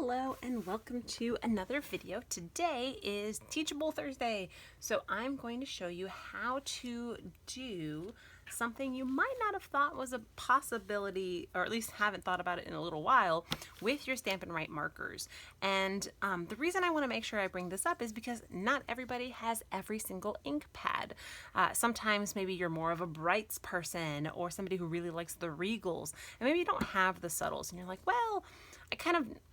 Hello and welcome to another video. Today is Teachable Thursday. So I'm going to show you how to do something you might not have thought was a possibility, or at least haven't thought about it in a little while, with your Stampin' Write markers. And the reason I want to make sure I bring this up is because not everybody has every single ink pad. Sometimes maybe you're more of a brights person or somebody who really likes the regals, and maybe you don't have the subtles and you're like, well,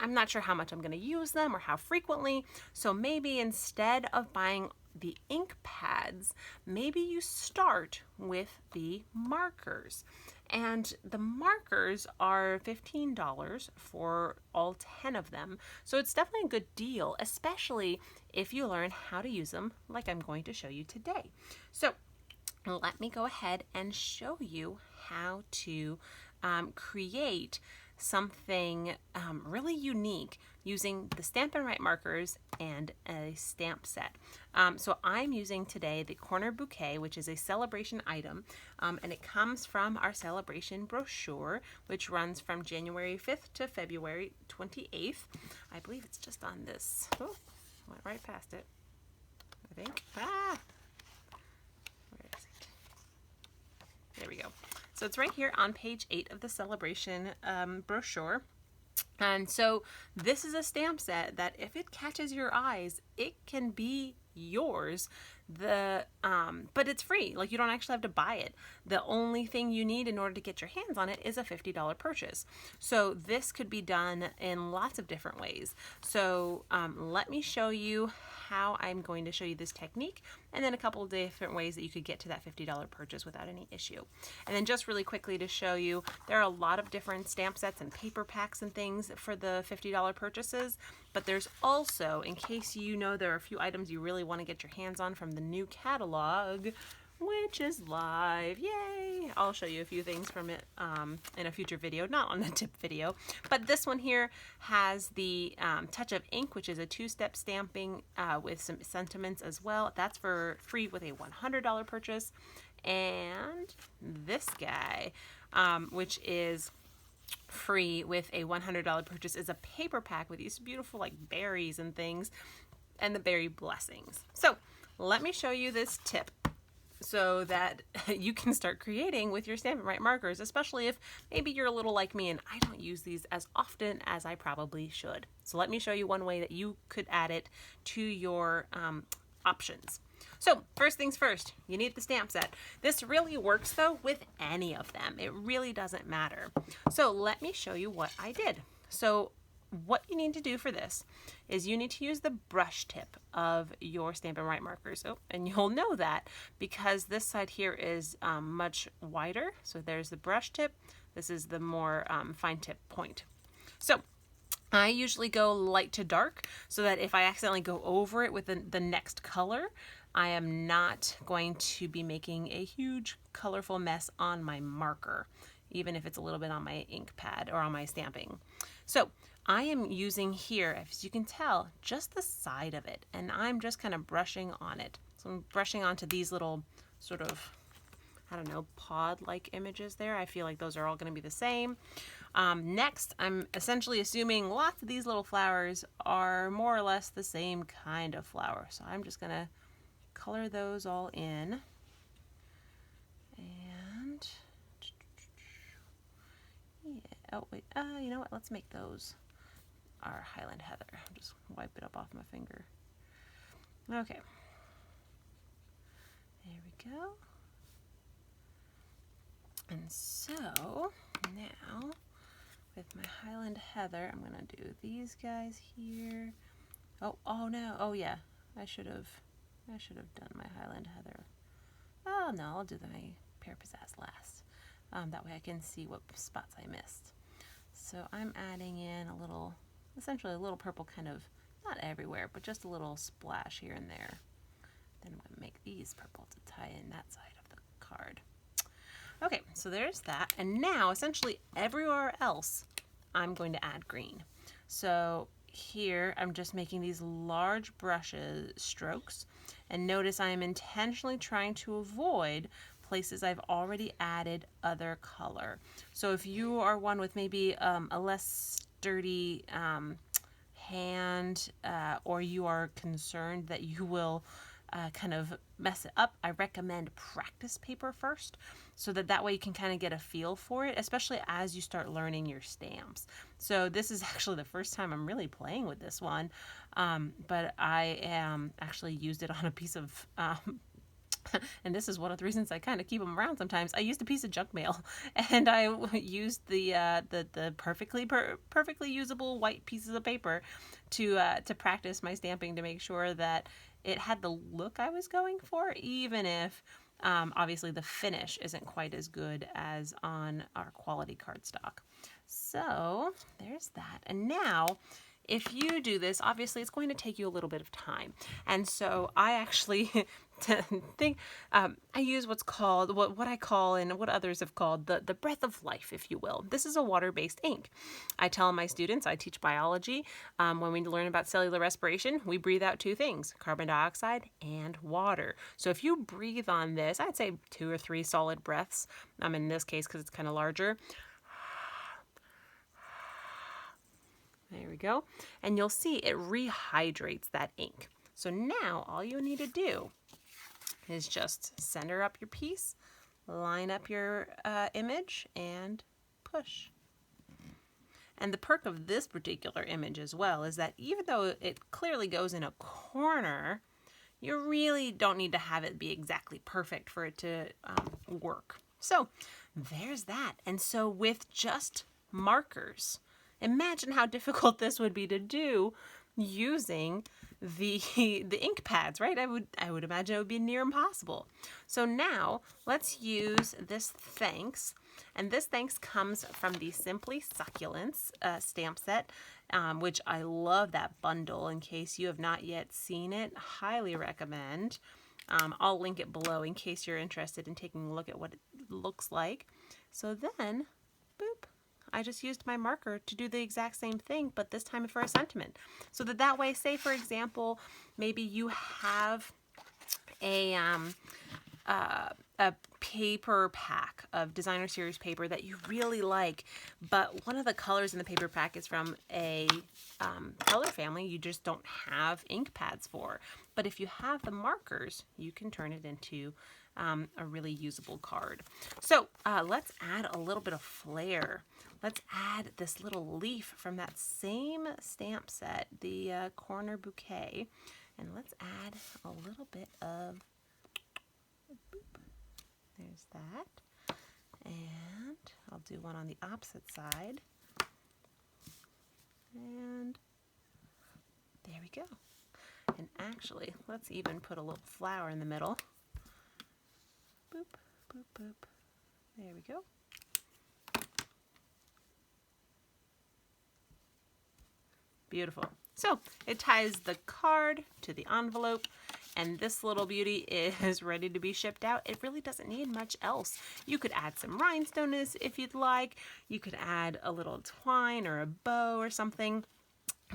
I'm not sure how much I'm going to use them or how frequently. So maybe instead of buying the ink pads, maybe you start with the markers. And the markers are $15 for all 10 of them. So it's definitely a good deal, especially if you learn how to use them like I'm going to show you today. So let me go ahead and show you how to create something really unique using the Stampin' Write markers and a stamp set. So I'm using today the Corner Bouquet, which is a Sale-A-Bration item, and it comes from our Sale-A-Bration brochure, which runs from January 5th to February 28th. I believe it's just on this. Oh, went right past it, I think. Where is it? There we go. So it's right here on page 8 of the Sale-A-Bration brochure. And so this is a stamp set that if it catches your eyes, it can be yours. But it's free. Like, you don't actually have to buy it. The only thing you need in order to get your hands on it is a $50 purchase. So this could be done in lots of different ways. So let me show you how I'm going to show you this technique, and then a couple of different ways that you could get to that $50 purchase without any issue. And then just really quickly to show you, there are a lot of different stamp sets and paper packs and things for the $50 purchases, but there's also, in case you know there are a few items you really want to get your hands on from the new catalog, which is live. Yay! I'll show you a few things from it in a future video, not on the tip video. But this one here has the Touch of Ink, which is a two-step stamping with some sentiments as well. That's for free with a $100 purchase. And this guy, which is free with a $100 purchase, is a paper pack with these beautiful like berries and things, and the berry blessings. So let me show you this tip so that you can start creating with your Stampin' Write markers, especially if maybe you're a little like me and I don't use these as often as I probably should. So let me show you one way that you could add it to your options. So first things first, you need the stamp set. This really works though with any of them. It really doesn't matter. So let me show you what I did. So what you need to do for this is you need to use the brush tip of your Stampin' Write markers. Oh, and you'll know that because this side here is much wider. So there's the brush tip. This is the more fine tip point. So I usually go light to dark so that if I accidentally go over it with the next color, I am not going to be making a huge colorful mess on my marker, even if it's a little bit on my ink pad or on my stamping. So I am using here, as you can tell, just the side of it, and I'm just kind of brushing on it. So I'm brushing onto these little sort of, I don't know, pod-like images there. I feel like those are all going to be the same. Next, I'm essentially assuming lots of these little flowers are more or less the same kind of flower. So I'm just going to color those all in. And, yeah, oh wait, you know what, let's make those our Highland Heather. I'll just wipe it up off my finger. Okay. There we go. And so now with my Highland Heather, I'm gonna do these guys here. Oh no, oh yeah, I should have done my Highland Heather. Oh no, I'll do my Pear Pizzazz last. That way I can see what spots I missed. So I'm adding in a little, essentially a little purple, kind of, not everywhere, but just a little splash here and there. Then I'm gonna make these purple to tie in that side of the card. Okay, so there's that. And now essentially everywhere else I'm going to add green. So here I'm just making these large brushes strokes, and notice I am intentionally trying to avoid places I've already added other color. So if you are one with maybe a less sturdy hand or you are concerned that you will kind of mess it up, I recommend practice paper first, so that way you can kind of get a feel for it, especially as you start learning your stamps. So this is actually the first time I'm really playing with this one, but I actually used it on a piece of and this is one of the reasons I kind of keep them around sometimes. I used a piece of junk mail, and I used the perfectly usable white pieces of paper to practice my stamping, to make sure that it had the look I was going for, even if obviously the finish isn't quite as good as on our quality cardstock. So there's that. And now, if you do this, obviously it's going to take you a little bit of time. And so I actually think I use what's called, what I call and what others have called the breath of life, if you will. This is a water-based ink. I tell my students, I teach biology, when we learn about cellular respiration, we breathe out two things, carbon dioxide and water. So if you breathe on this, I'd say 2 or 3 solid breaths, in this case because it's kind of larger. There we go. And you'll see it rehydrates that ink. So now all you need to do is just center up your piece, line up your image, and push. And the perk of this particular image as well is that even though it clearly goes in a corner, you really don't need to have it be exactly perfect for it to work. So there's that. And so with just markers, imagine how difficult this would be to do using the ink pads, right? I would imagine it would be near impossible. So now let's use this thanks, and this thanks comes from the Simply Succulents stamp set, which I love that bundle. In case you have not yet seen it, highly recommend. I'll link it below in case you're interested in taking a look at what it looks like. So then, boop. I just used my marker to do the exact same thing, but this time for a sentiment. So that way, say for example, maybe you have a paper pack of designer series paper that you really like, but one of the colors in the paper pack is from a color family you just don't have ink pads for. But if you have the markers, you can turn it into a really usable card. So let's add a little bit of flair. Let's add this little leaf from that same stamp set, the corner bouquet, and let's add a little bit of, boop, there's that, and I'll do one on the opposite side, and there we go. And actually, let's even put a little flower in the middle. Boop, boop, boop. There we go. Beautiful. So it ties the card to the envelope, and this little beauty is ready to be shipped out. It really doesn't need much else. You could add some rhinestones if you'd like. You could add a little twine or a bow or something.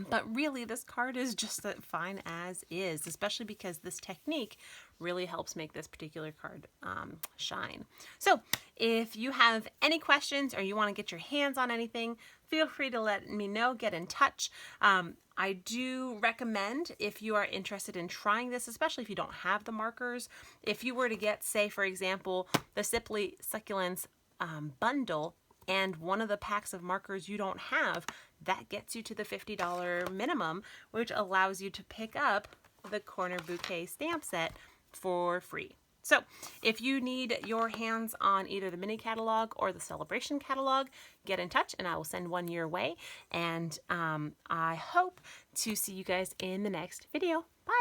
But really, this card is just fine as is, especially because this technique really helps make this particular card shine. So if you have any questions or you want to get your hands on anything, feel free to let me know, get in touch. I do recommend, if you are interested in trying this, especially if you don't have the markers, if you were to get, say, for example, the Simply Succulents bundle, and one of the packs of markers you don't have, that gets you to the $50 minimum, which allows you to pick up the Corner Bouquet stamp set for free. So if you need your hands on either the mini catalog or the Sale-A-Bration catalog, get in touch and I will send one your way. And I hope to see you guys in the next video. Bye!